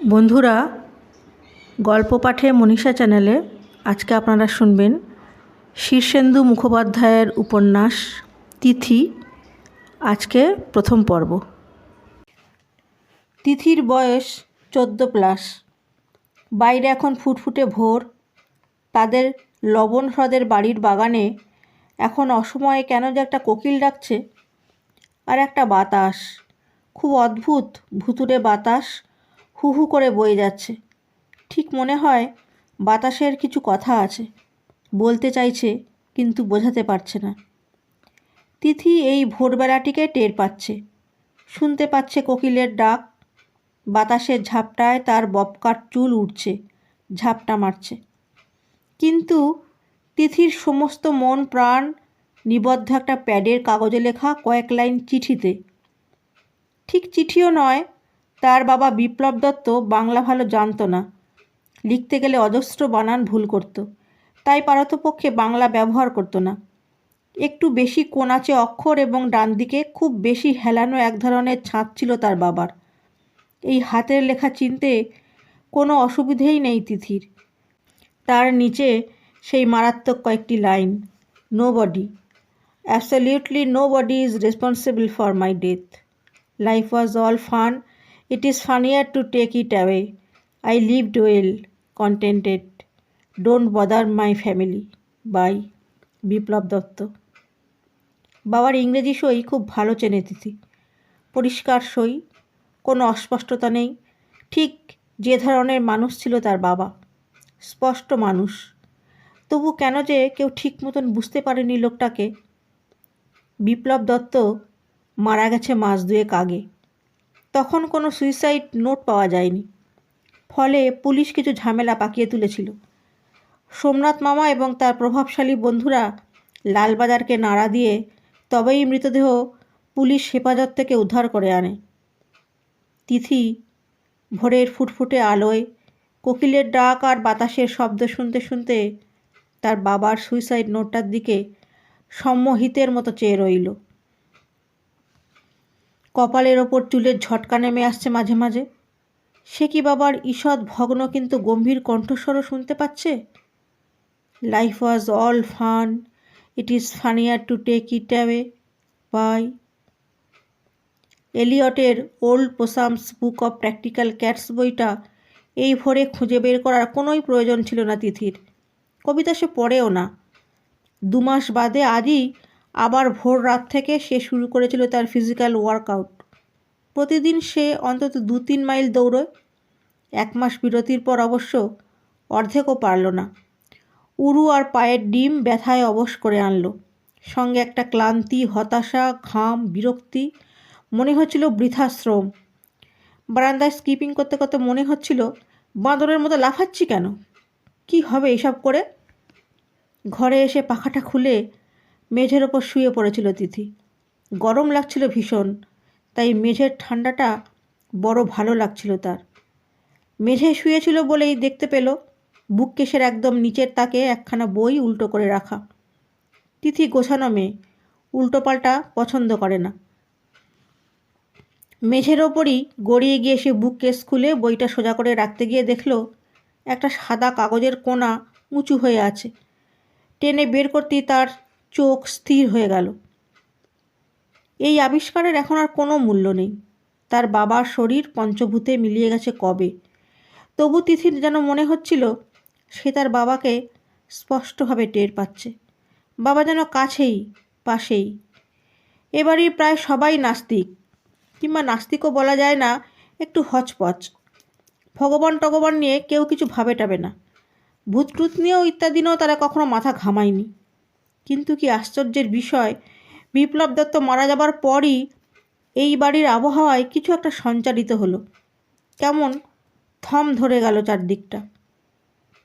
বন্ধুরা, গল্প পাঠে মনীষা চ্যানেলে আজকে আপনারা শুনবেন শীর্ষেন্দু মুখোপাধ্যায়ের উপন্যাস তিথি। আজকে প্রথম পর্ব। তিথির বয়স 14+। বাইরে এখন ফুটফুটে ভোর। তাদের লবণ হ্রদের বাড়ির বাগানে এখন অসময়ে কেন যে একটা কোকিল ডাকছে, আর একটা বাতাস, খুব অদ্ভুত ভুতুড়ে বাতাস হু হু করে বয়ে যাচ্ছে। ঠিক মনে হয় বাতাসের কিছু কথা আছে, বলতে চাইছে কিন্তু বোঝাতে পারছে না। তিথি এই ভোরবেলাটিকে টের পাচ্ছে, শুনতে পাচ্ছে কোকিলের ডাক। বাতাসের ঝাপটায় তার ববকার চুল উঠছে, ঝাপটা মারছে। কিন্তু তিথির সমস্ত মন প্রাণ নিবদ্ধ একটা প্যাডের কাগজে লেখা কয়েক লাইন চিঠিতে। ঠিক চিঠিও নয়, তার বাবা বিপ্লব দত্ত বাংলা ভালো জানত না, লিখতে গেলে অজস্র বানান ভুল করত, তাই পারতপক্ষে বাংলা ব্যবহার করত না। একটু বেশি কোণাচে অক্ষর এবং ডান দিকে খুব বেশি হেলানো এক ধরনের ছাঁচ ছিল তার বাবার। এই হাতের লেখা চিনতে কোনো অসুবিধেই নেই তিথির। তার নিচে সেই মারাত্মক কয়েকটি line, nobody, absolutely nobody is responsible for my death. Life was all fun, it is funnier to take it away. I lived well, contented. Don't bother my family. Bye. বিপ্লব দত্ত। বাবার ইংরেজি সই খুব ভালো চেনে তিথি। পরিষ্কার সই, কোনো অস্পষ্টতা নেই। ঠিক যে ধরনের মানুষ ছিল তার বাবা, স্পষ্ট মানুষ। তবু কেন যে কেউ ঠিক মতন বুঝতে পারেনি লোকটাকে। বিপ্লব দত্ত মারা গেছে মাস দুয়েক আগে। তখন কোনো সুইসাইড নোট পাওয়া যায়নি, ফলে পুলিশ কিছু ঝামেলা পাকিয়ে তুলেছিল। সোমনাথ মামা এবং তার প্রভাবশালী বন্ধুরা লালবাজারকে নাড়া দিয়ে তবেই মৃতদেহ পুলিশ হেফাজত থেকে উদ্ধার করে আনে। তিথি ভোরের ফুটফুটে আলোয় কোকিলের ডাক আর বাতাসের শব্দ শুনতে শুনতে তার বাবার সুইসাইড নোটটার দিকে সম্মোহিতের মতো চেয়ে রইল। কপালের ওপর চুলের ঝটকা নেমে আসছে মাঝে মাঝে। সে কি বাবার ঈষৎ ভগ্ন কিন্তু গম্ভীর কণ্ঠস্বরও শুনতে পাচ্ছে? Life was all fun, it is funnier to take it away. Bye. এলিয়টের Old Possum's Book of Practical Cats বইটা এই ভোরে খুঁজে বের করার কোনোই প্রয়োজন ছিল না তিথির। কবিতা সে পড়েও না। 2 মাস বাদে আজই আবার ভোর রাত থেকে সে শুরু করেছিল তার ফিজিক্যাল ওয়ার্কআউট। প্রতিদিন সে অন্তত 2-3 মাইল দৌড়য়। 1 মাস বিরতির পর অবশ্য অর্ধেকও পারল না। উরু আর পায়ের ডিম ব্যথায় অবশ করে আনল, সঙ্গে একটা ক্লান্তি, হতাশা, ঘাম, বিরক্তি। মনে হচ্ছিল বৃথাশ্রম। বারান্দায় স্কিপিং করতে করতে মনে হচ্ছিল, বাঁদরের মতো লাফাচ্ছি কেন, কি হবে এসব করে। ঘরে এসে পাখাটা খুলে মেঝের ওপর শুয়ে পড়েছিল তিথি। গরম লাগছিল ভীষণ, তাই মেঝের ঠান্ডাটা বড় ভালো লাগছিল তার। মেঝে শুয়েছিল বলেই দেখতে পেল বুককেসের একদম নিচের তাকে একখানা বই উল্টো করে রাখা। তিথি গোছানো মেয়ে, উল্টোপাল্টা পছন্দ করে না। মেঝের ওপরই গড়িয়ে গিয়ে সে বুককেস খুলে বইটা সোজা করে রাখতে গিয়ে দেখল একটা সাদা কাগজের কোণা উঁচু হয়ে আছে। টেনে বের করতেই তার চোখ স্থির হয়ে গেল। এই আবিষ্কারের এখন আর কোনো মূল্য নেই। তার বাবার শরীর পঞ্চভূতে মিলিয়ে গেছে কবে। তবু তিথির যেন মনে হচ্ছিল সে তার বাবাকে স্পষ্টভাবে টের পাচ্ছে। বাবা যেন কাছেই, পাশেই। এবারই প্রায় সবাই নাস্তিক, কিংবা নাস্তিকও বলা যায় না, একটু হচপচ। ভগবান টগবান নিয়ে কেউ কিছু ভাবে টাবে না। ভূতটুত নিয়েও ইত্যাদি নিয়েও তারা কখনো মাথা ঘামায়নি। কিন্তু কি আশ্চর্যের বিষয়, বিপ্লব দত্ত মারা যাবার পরই এই বাড়ির আবহাওয়ায় কিছু একটা সঞ্চারিত হলো। কেমন থম ধরে গেল চারদিকটা।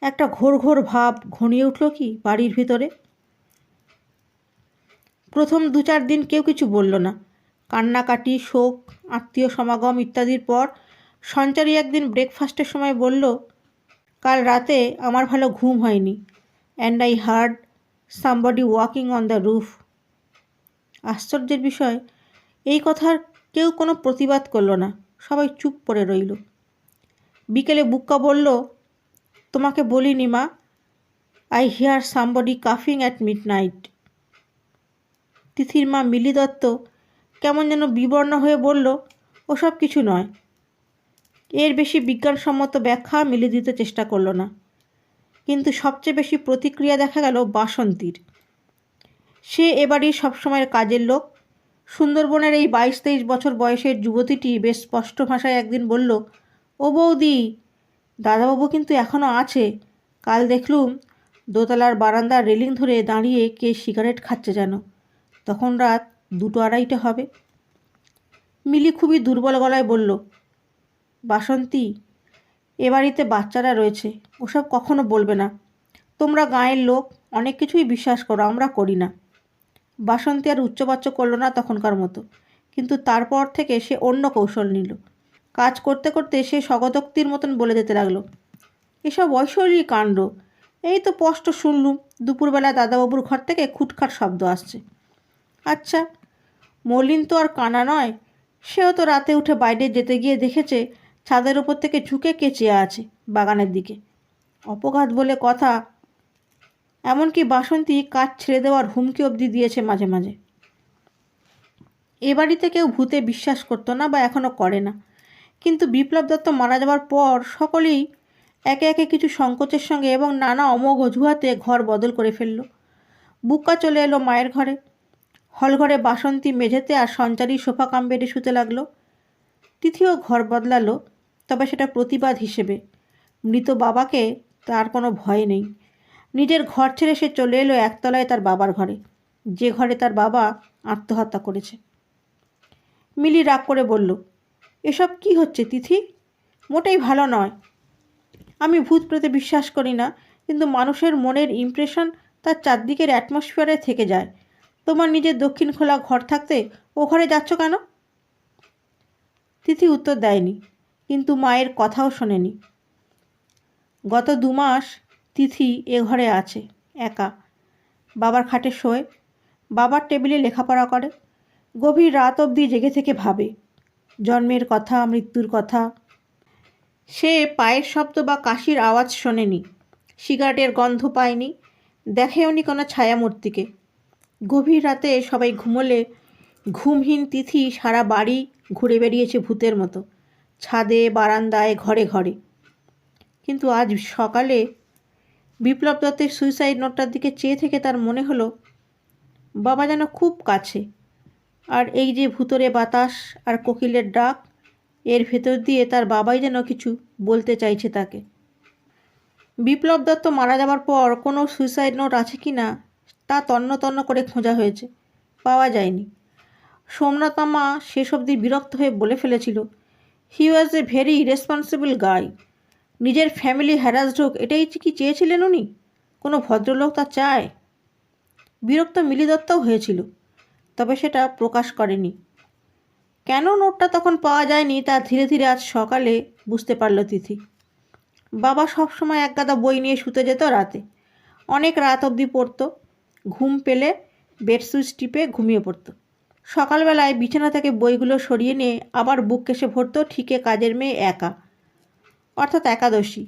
একটা ঘোর ঘোর ভাব ঘনিয়ে উঠল কি বাড়ির ভিতরে। প্রথম 2-4 দিন কেউ কিছু বলল না। কান্নাকাটি, শোক, আত্মীয় সমাগম ইত্যাদির পর সঞ্চারী একদিন ব্রেকফাস্টের সময় বলল, কাল রাতে আমার ভালো ঘুম হয়নি, and I heard somebody walking on the roof. আশ্চর্যের বিষয়, এই কথার কেউ কোনো প্রতিবাদ করল না, সবাই চুপ করে রইল। বিকেলে বুক্কা বলল, তোমাকে বলিনি মা, আই হিয়ার সামবডি কাফিং অ্যাট মিডনাইট। তিথির মা মিলি দত্ত কেমন যেন বিবর্ণ হয়ে বলল, ওসব কিছু নয়। এর বেশি বিজ্ঞানসম্মত ব্যাখ্যা মিলি দিতে চেষ্টা করল না। কিন্তু সবচেয়ে বেশি প্রতিক্রিয়া দেখা গেল বাসন্তীর। সে এবারই সবসময়ের কাজের লোক। সুন্দরবনের এই 22-23 বছর বয়সের যুবতীটি বেশ স্পষ্ট ভাষায় একদিন বলল, ও বৌদি, দাদাবাবু কিন্তু এখনও আছে। কাল দেখলুম দোতলার বারান্দার রেলিং ধরে দাঁড়িয়ে কে সিগারেট খাচ্ছে যেন। তখন রাত 2-2:30 হবে। মিলি খুবই দুর্বল গলায় বলল, বাসন্তী, এ বাড়িতে বাচ্চারা রয়েছে, ওসব কখনো বলবে না। তোমরা গাঁয়ের লোক, অনেক কিছুই বিশ্বাস করো, আমরা করি না। বাসন্তী আর উচ্চবাচ্য করল না তখনকার মতো, কিন্তু তারপর থেকে সে অন্য কৌশল নিল। কাজ করতে করতে সে স্বগতোক্তির মতন বলে যেতে লাগলো, এসব ঐশ্বর্যী কাণ্ড। এই তো স্পষ্ট শুনলুম দুপুরবেলা দাদাবাবুর ঘর থেকে খুটখাট শব্দ আসছে। আচ্ছা, মলিন তো আর কানা নয়, সেও তো রাতে উঠে বাইরে যেতে গিয়ে দেখেছে ছাদের ওপর থেকে ঝুঁকে কে চেয়ে আছে বাগানের দিকে। অপঘাত বলে কথা। এমনকি বাসন্তী কাজ ছেড়ে দেওয়ার হুমকি অবধি দিয়েছে মাঝে মাঝে। এ বাড়িতে কেউ ভূতে বিশ্বাস করতো না বা এখনও করে না, কিন্তু বিপ্লব দত্ত মারা যাওয়ার পর সকলেই একে একে কিছু সংকোচের সঙ্গে এবং নানা অমোঘ অজুহাতে ঘর বদল করে ফেলল। বুক্কা চলে এলো মায়ের ঘরে। হলঘরে বাসন্তী মেঝেতে আর সঞ্চারী সোফা কাম বেডে শুতে লাগলো। তিথিও ঘর বদলালো, তবে সেটা প্রতিবাদ হিসেবে। মৃত বাবাকে তার কোনো ভয় নেই। নিজের ঘর ছেড়ে সে চলে এলো একতলায় তার বাবার ঘরে, যে ঘরে তার বাবা আত্মহত্যা করেছে। মিলি রাগ করে বলল, এসব কি হচ্ছে তিথি? মোটেই ভালো নয়। আমি ভূত প্রেতে বিশ্বাস করি না, কিন্তু মানুষের মনের ইমপ্রেশন তার চারদিকের অ্যাটমসফিয়ারে থেকে যায়। তোমার নিজের দক্ষিণ খোলা ঘর থাকতে ও ঘরে যাচ্ছ কেন? তিথি উত্তর দেয়নি, কিন্তু মায়ের কথাও শোনেনি। গত 2 মাস তিথি এ ঘরে আছে একা। বাবার খাটে শোয়, বাবার টেবিলে লেখাপড়া করে, গভীর রাত অবধি জেগে থেকে ভাবে জন্মের কথা, মৃত্যুর কথা। সে পায়ের শব্দ বা কাশির আওয়াজ শোনেনি, সিগারেটের গন্ধ পায়নি, দেখেওনি কোনো ছায়ামূর্তিকে। গভীর রাতে সবাই ঘুমোলে ঘুমহীন তিথি সারা বাড়ি ঘুরে বেরিয়েছে ভূতের মতো, ছাদে, বারান্দায়, ঘরে ঘরে। কিন্তু আজ সকালে বিপ্লব দত্তের সুইসাইড নোটটার দিকে চেয়ে থেকে তার মনে হলো বাবা যেন খুব কাছে, আর এই যে ভুতুরে বাতাস আর কোকিলের ডাক, এর ভেতর দিয়ে তার বাবাই যেন কিছু বলতে চাইছে তাকে। বিপ্লব দত্ত মারা যাওয়ার পর কোনো সুইসাইড নোট আছে কি না তা তন্ন তন্ন করে খোঁজা হয়েছে, পাওয়া যায়নি। সোমনাথ মামা শেষ অবধি বিরক্ত হয়ে বলে ফেলেছিল, হি ওয়াজ এ ভেরি ইরেসপন্সিবল গাই। নিজের ফ্যামিলি হ্যারাসড হোক, এটাই কি চেয়েছিলেন উনি? কোনো ভদ্রলোক তা চায়? বিরক্ত মিলি দত্তও হয়েছিল, তবে সেটা প্রকাশ করেনি। কেন নোটটা তখন পাওয়া যায়নি তা ধীরে ধীরে আজ সকালে বুঝতে পারল তিথি। বাবা সবসময় একগাদা বই নিয়ে শুতে যেত রাতে, অনেক রাত অবধি পড়ত, ঘুম পেলে বেড সুইচ টিপে ঘুমিয়ে পড়ত। সকালবেলায় বিছানা থেকে বইগুলো সরিয়ে নিয়ে আবার বুক কেসে ভরত ঠিকে কাজের মেয়ে একা, অর্থাৎ একাদশী।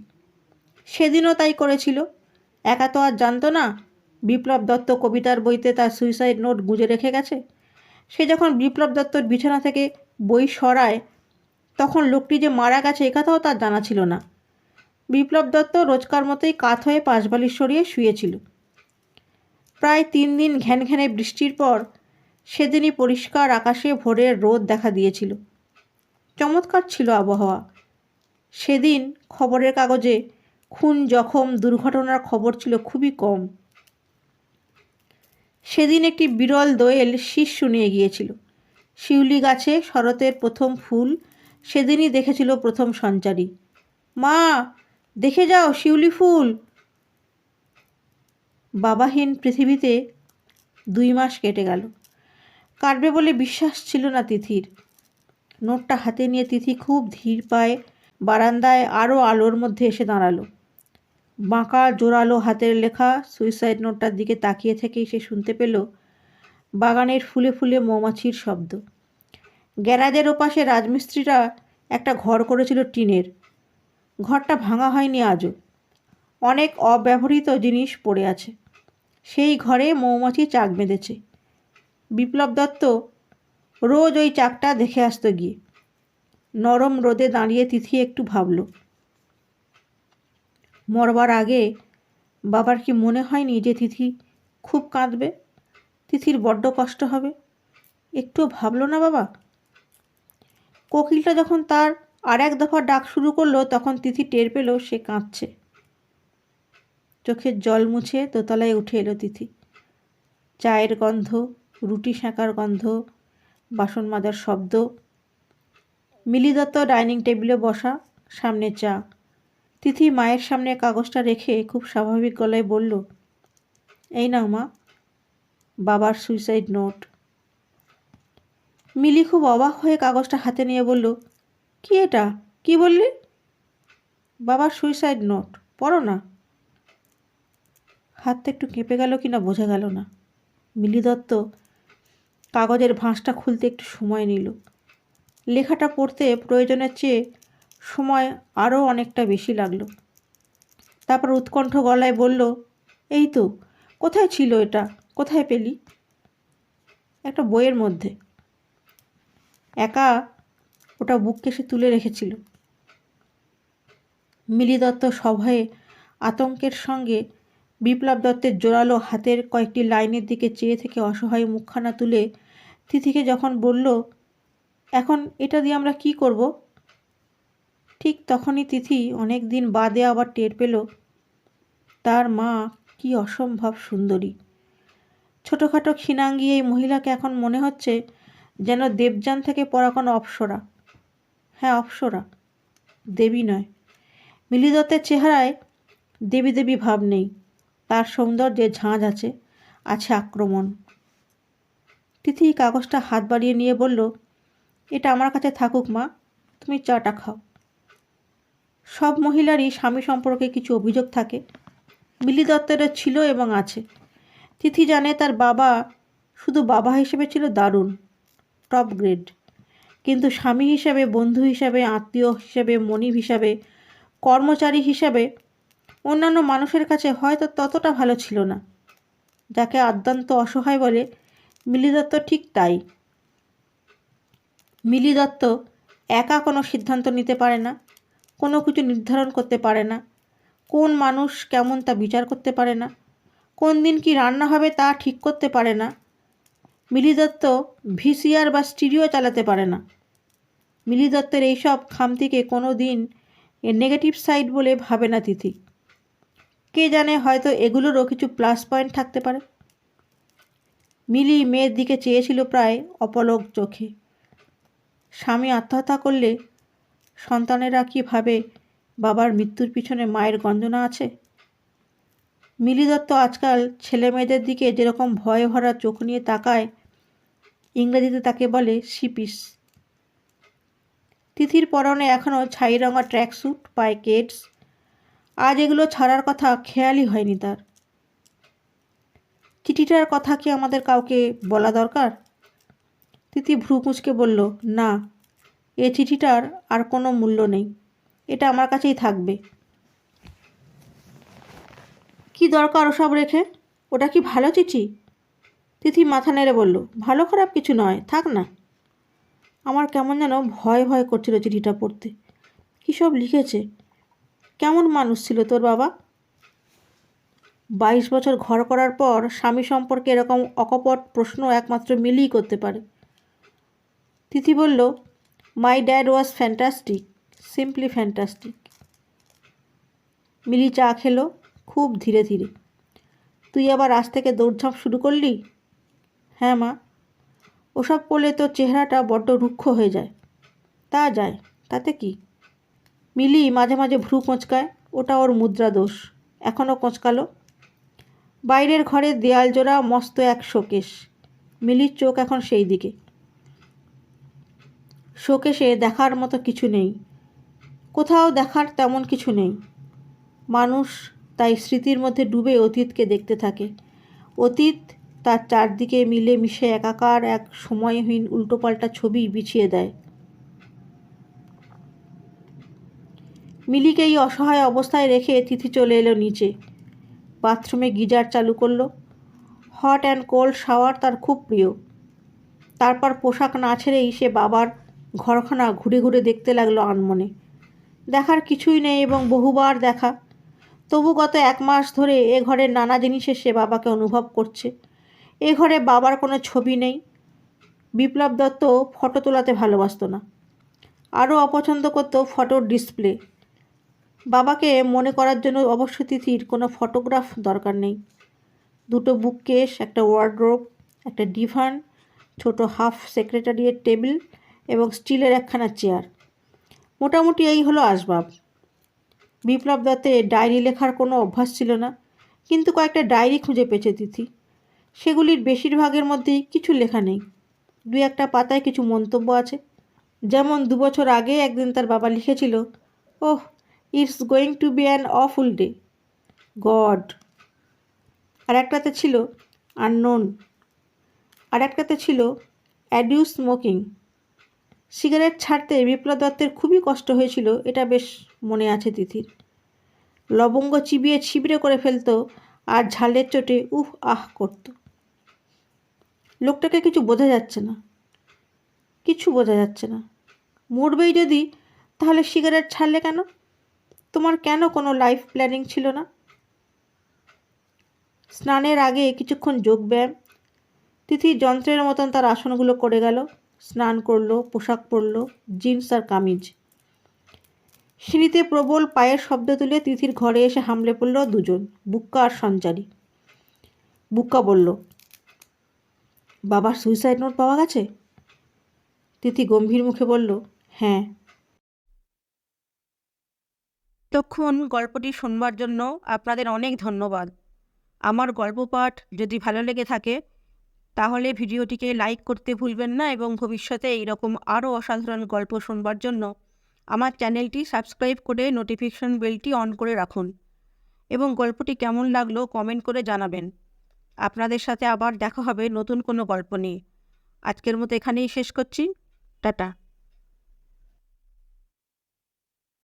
সেদিনও তাই করেছিল। একা তো আর জানতো না বিপ্লব দত্ত কবিতার বইতে তার সুইসাইড নোট গুঁজে রেখে গেছে। সে যখন বিপ্লব দত্তর বিছানা থেকে বই সরায় তখন লোকটি যে মারা গেছে এ কথাও তার জানা ছিল না। বিপ্লব দত্ত রোজকার মতোই কাত হয়ে পাশবালিশ সরিয়ে শুয়েছিল। প্রায় 3 দিন ঘ্যানঘ্যানে বৃষ্টির পর সেদিনই পরিষ্কার আকাশে ভোরের রোদ দেখা দিয়েছিল। চমৎকার ছিল আবহাওয়া। সেদিন খবরের কাগজে খুন, জখম, দুর্ঘটনার খবর ছিল খুবই কম। সেদিন একটি বিরল দোয়েল শীষ শুনিয়ে গিয়েছিল। শিউলি গাছে শরতের প্রথম ফুল সেদিনই দেখেছিল প্রথম সঞ্চারী। মা, দেখে যাও শিউলি ফুল। বাবাহীন পৃথিবীতে 2 মাস কেটে গেল। কাটবে বলে বিশ্বাস ছিল না তিথির। নোটটা হাতে নিয়ে তিথি খুব ধীর পায়ে বারান্দায় আরও আলোর মধ্যে এসে দাঁড়ালো। বাঁকা জোরালো হাতের লেখা সুইসাইড নোটটার দিকে তাকিয়ে থেকেই সে শুনতে পেল বাগানের ফুলে ফুলে মৌমাছির শব্দ। গ্যারাজের ওপাশে রাজমিস্ত্রিরা একটা ঘর করেছিল টিনের। ঘরটা ভাঙা হয়নি আজও, অনেক অব্যবহৃত জিনিস পড়ে আছে। সেই ঘরে মৌমাছি চাক বেঁধেছে। বিপ্লব দত্ত রোজ ওই চাকটা দেখে আসতো গিয়ে। নরম রোদে দাঁড়িয়ে তিথি একটু ভাবল, মরবার আগে বাবার কি মনে হয়নি যে তিথি খুব কাঁদবে, তিথির বড্ড কষ্ট হবে? একটুও ভাবল না বাবা? কোকিলটা যখন তার আর এক দফা ডাক শুরু করলো তখন তিথি টের পেল সে কাঁদছে। চোখের জল মুছে দোতলায় উঠে এলো তিথি। চায়ের গন্ধ, রুটি সেঁকার গন্ধ, বাসন মাজার শব্দ। মিলি দত্ত ডাইনিং টেবিলে বসা, সামনে চা। তিথি মায়ের সামনে কাগজটা রেখে খুব স্বাভাবিক গলায় বলল, এই নাও মা, বাবার সুইসাইড নোট। মিলি খুব অবাক হয়ে কাগজটা হাতে নিয়ে বলল, কি এটা? কি বললি? বাবার সুইসাইড নোট, পড়ো না। হাতটা একটু কেঁপে গেল কিনা বোঝা গেল না। মিলি দত্ত কাগজের ভাঁজটা খুলতে একটু সময় নিল। লেখাটা পড়তে প্রয়োজনের চেয়ে সময় আরও অনেকটা বেশি লাগলো। তারপর উৎকণ্ঠ গলায় বলল, এই তো, কোথায় ছিল এটা? কোথায় পেলি? একটা বইয়ের মধ্যে। একা ওটা বুককে সে তুলে রেখেছিল। মিলি দত্ত সভয়ে আতঙ্কের সঙ্গে বিপ্লব দত্তের জোরালো হাতের কয়েকটি লাইনের দিকে চেয়ে থেকে অসহায় মুখখানা তুলে তিথিকে যখন বলল, এখন এটা দিয়ে আমরা কি করব? ঠিক তখনই তিথি অনেক দিন বাদে আবার টের পেল তার মা কি অসম্ভব সুন্দরী। ছোটোখাটো ক্ষীণাঙ্গী এই মহিলাকে এখন মনে হচ্ছে যেন দেবযান থেকে পড়া কোনো অপ্সরা। হ্যাঁ, অপ্সরা, দেবী নয়। মিলি দত্তের চেহারায় দেবী দেবী ভাব নেই, তার সৌন্দর্যে ঝাঁঝ আছে, আছে আক্রমণ। তিথি কাগজটা হাত বাড়িয়ে নিয়ে বলল, এটা আমার কাছে থাকুক মা, তুমি চাটা খাও। সব মহিলারই স্বামী সম্পর্কে কিছু অভিযোগ থাকে, মিলি দত্তেরও ছিল এবং আছে। তিথি জানে তার বাবা শুধু বাবা হিসেবে ছিল দারুণ, টপ গ্রেড, কিন্তু স্বামী হিসাবে, বন্ধু হিসাবে, আত্মীয় হিসাবে, মনিব হিসাবে, কর্মচারী হিসাবে অন্যান্য মানুষের কাছে হয়তো ততটা ভালো ছিল না। যাকে আদ্যান্ত অসহায় বলে মিলি দত্ত ঠিক তাই। মিলি দত্ত একা কোনো সিদ্ধান্ত নিতে পারে না, কোনো কিছু নির্ধারণ করতে পারে না, কোন মানুষ কেমন তা বিচার করতে পারে না, কোন দিন কি রান্না হবে তা ঠিক করতে পারে না। মিলি দত্ত ভিসিআর বা স্টিরিও চালাতে পারে না। মিলি দত্তের এইসব খামতিকে কোনো দিন নেগেটিভ সাইড বলে ভাবে না তিথি। কে জানে, হয়তো এগুলোরও কিছু প্লাস পয়েন্ট থাকতে পারে। মিলি মেয়ের দিকে চেয়েছিল প্রায় অপলক চোখে। স্বামী আত্মহত্যা করলে সন্তানেরা কি ভাবে বাবার মৃত্যুর পিছনে মায়ের গঞ্জনা আছে? মিলি দত্ত আজকাল ছেলে মেয়েদের দিকে যেরকম ভয়ে ভরা চোখ নিয়ে তাকায়, ইংরেজিতে তাকে বলে শিপিস। তিথির পরনে এখনও ছাই রঙা ট্র্যাকস্যুট, পায়ে কেডস। আজ এগুলো ছাড়ার কথা খেয়ালই হয়নি তার। চিঠিটার কথা কি আমাদের কাউকে বলা দরকার? তিথি ভ্রু কুঁচকে বলল, না, এ চিঠিটার আর কোনো মূল্য নেই, এটা আমার কাছেই থাকবে। কি দরকার ওসব রেখে? ওটা কি ভালো চিঠি? তিথি মাথা নেড়ে বলল, ভালো খারাপ কিছু নয়, থাক না। আমার কেমন যেন ভয় ভয় করছিল চিঠিটা পড়তে। কী সব লিখেছে! কেমন মানুষ ছিল তোর বাবা? 22 বছর ঘর করার পর স্বামী সম্পর্কে এরকম অকপট প্রশ্ন একমাত্র মিলিই করতে পারে। তিথি বলল, my dad was fantastic, simply fantastic. Mili চা খেলো খুব ধীরে ধীরে। তুই আবার আজ থেকে দৌড়ঝাঁপ শুরু করলি? হ্যাঁ মা। ওসব করলে তোর চেহারাটা বড্ড রুক্ষ হয়ে যায়। তা যায়, তাতে কি? মিলি মাঝে মাঝে ভ্রু কোঁচকায়, ওটা ওর মুদ্রা দোষ। এখনও কোঁচকালো। বাইরের ঘরে দেয়াল জোড়া মস্ত এক শোকেস। মিলির চোখ এখন সেই দিকে। শোকেসে দেখার মতো কিছু নেই, কোথাও দেখার তেমন কিছু নেই। মানুষ তাই স্মৃতির মধ্যে ডুবে অতীতকে দেখতে থাকে। অতীত তার চারদিকে মিলে মিশে একাকার এক সময়হীন উল্টোপাল্টা ছবি বিছিয়ে দেয়। মিলিকে এই অসহায় অবস্থায় রেখে তিথি চলে এলো নিচে। বাথরুমে গিজার চালু করলো। হট অ্যান্ড কোল্ড শাওয়ার তার খুব প্রিয়। তারপর পোশাক না ছেড়েই সে বাবার ঘরখানা ঘুরে ঘুরে দেখতে লাগলো আনমনে। দেখার কিছুই নেই এবং বহুবার দেখা, তবু গত 1 মাস ধরে এ ঘরের নানা জিনিসে সে বাবাকে অনুভব করছে। এ ঘরে বাবার কোনো ছবি নেই। বিপ্লব দত্ত ফটো তোলাতে ভালোবাসত না, আরও অপছন্দ করত ফটোর ডিসপ্লে। বাবাকে মনে করার জন্য অবশ্য তিথির কোনো ফটোগ্রাফ দরকার নেই। 2টো বুককেস, একটা ওয়ার্ড্রোব, একটা ডিভান, ছোট হাফ সেক্রেটারিয়েট টেবিল এবং স্টিলের একখানা চেয়ার, মোটামুটি এই হলো আসবাব। বিপ্লব দত্তের ডায়েরি লেখার কোনো অভ্যাস ছিল না, কিন্তু কয়েকটা ডায়েরি খুঁজে পেয়েছে তিথি। সেগুলির বেশিরভাগের মধ্যেই কিছু লেখা নেই। 2-1টা পাতায় কিছু মন্তব্য আছে। যেমন 2 বছর আগে একদিন তার বাবা লিখেছিল, oh, it's going to be an awful day, God. আর একটাতে ছিল আননোন। আর একটাতে ছিল অ্যাডিউ স্মোকিং। সিগারেট ছাড়তে বিপ্লব দত্তের খুবই কষ্ট হয়েছিল, এটা বেশ মনে আছে তিথির। লবঙ্গ চিবিয়ে ছিবড়ে করে ফেলতো আর ঝালের চোটে উহ আহ করত। লোকটাকে কিছু বোঝা যাচ্ছে না, কিছু বোঝা যাচ্ছে না। মরবেই যদি, তাহলে সিগারেট ছাড়লে কেন? তোমার কেন কোনো লাইফ প্ল্যানিং ছিল না? স্নানের আগে কিছুক্ষণ যোগব্যায়াম। তিথি যন্ত্রের মতন তার আসনগুলো করে গেল। স্নান করলো, পোশাক পরলো, জিন্স আর কামিজ। সিঁড়িতে প্রবল পায়ের শব্দ তুলে তিথির ঘরে এসে হামলে পড়ল 2জন, বুক্কা আর সঞ্চারী। বুক্কা বলল, বাবার সুইসাইড নোট পাওয়া গেছে? তিথি গম্ভীর মুখে বলল, হ্যাঁ। তখন গল্পটি শুনবার জন্য আপনাদের অনেক ধন্যবাদ। আমার গল্প পাঠ যদি ভালো লেগে থাকে তাহলে ভিডিওটিকে লাইক করতে ভুলবেন না এবং ভবিষ্যতে এইরকম আরও অসাধারণ গল্প শুনবার জন্য আমার চ্যানেলটি সাবস্ক্রাইব করে নোটিফিকেশন বেলটি অন করে রাখুন এবং গল্পটি কেমন লাগলো কমেন্ট করে জানাবেন। আপনাদের সাথে আবার দেখা হবে নতুন কোনো গল্প নিয়ে। আজকের মতো এখানেই শেষ করছি। টাটা।